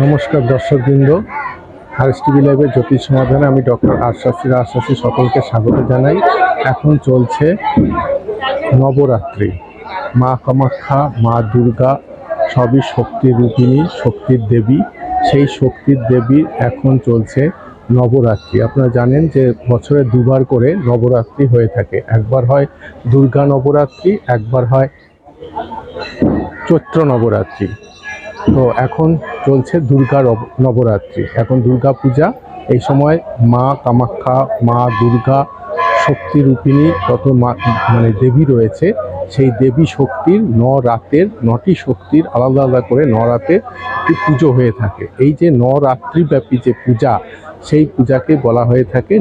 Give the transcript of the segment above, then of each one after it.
নমস্কার দর্শকবৃন্দ, RS TV লাইভের জ্যোতিষ সমাধানে আমি ডক্টর আশ্বাসী সকলকে স্বাগত জানাই। এখন চলছে নবরাত্রি। মা কামাখ্যা, মা দুর্গা সবই শক্তির রূপিণী, শক্তির দেবী। সেই শক্তির দেবীর এখন চলছে নবরাত্রি। আপনারা জানেন যে বছরে দুবার করে নবরাত্রি হয়ে থাকে। একবার হয় দুর্গা নবরাত্রি, একবার হয় চৈত্র নবরাত্রি। তো এখন চলছে দুর্গা নবরাত্রি, এখন দুর্গা পূজা। এই সময় মা কামাখ্যা, মা দুর্গা শক্তিরূপিণী কত দেবী রয়েছে, সেই দেবী শক্তির নটি শক্তির আলাদা আলাদা করে রাতের একটি পুজো হয়ে থাকে। এই যে রাত্রিব্যাপী যে পূজা, সেই পূজাকে বলা হয়ে থাকে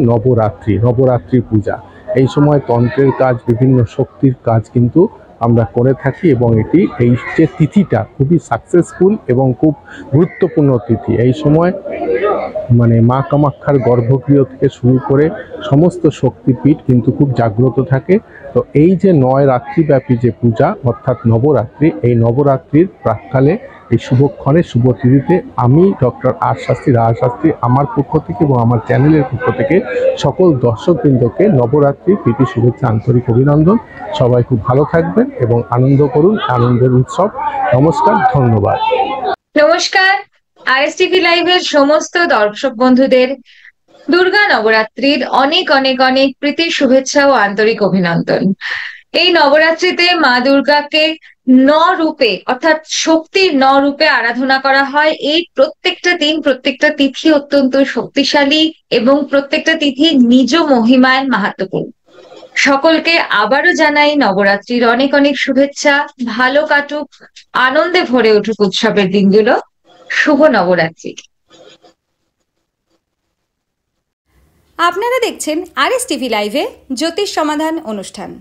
নবরাত্রি পূজা। এই সময় তন্ত্রের কাজ, বিভিন্ন শক্তির কাজ কিন্তু আমরা করে থাকি এবং এই যে তিথিটা খুবই সাকসেসফুল এবং খুব গুরুত্বপূর্ণ তিথি। এই সময় মা কামাখ্যার গর্ভগৃহ থেকে শুরু করে সমস্ত শক্তিপীঠ কিন্তু খুব জাগ্রত থাকে। তো এই যে 9 রাত্রিব্যাপী যে পূজা অর্থাৎ নবরাত্রি, এই নবরাত্রির প্রাক্কালে এই শুভক্ষণে শুভ তিথিতে আমি ডক্টর রাজশাস্ত্রী আমার পক্ষ থেকে এবং আমার চ্যানেলের পক্ষ থেকে সকল দর্শকবৃন্দকে নবরাত্রির প্রীতি শুভেচ্ছা, আন্তরিক অভিনন্দন। সবাই খুব ভালো থাকবেন এবং আনন্দ করুন, আনন্দের উৎসব। নমস্কার, ধন্যবাদ। নমস্কার, আরএস টিভি লাইভের সমস্ত দর্শক বন্ধুদের দুর্গা নবরাত্রির অনেক অনেক অনেক প্রীতি শুভেচ্ছা ও আন্তরিক অভিনন্দন। এই নবরাত্রিতে মা দুর্গাকে রূপে অর্থাৎ শক্তির রূপে আরাধনা করা হয়। এই প্রত্যেকটা দিন, প্রত্যেকটা তিথি অত্যন্ত শক্তিশালী এবং প্রত্যেকটা তিথি নিজ মহিমায় মাহাত্ম্যপূর্ণ। সকলকে আবারও জানাই নবরাত্রির অনেক অনেক শুভেচ্ছা। ভালো কাটুক, আনন্দে ভরে উঠুক উৎসবের দিনগুলো। শুভ নবরাত্রি। আপনারা দেখছেন আরএস টিভি লাইভে জ্যোতিষ সমাধান অনুষ্ঠান।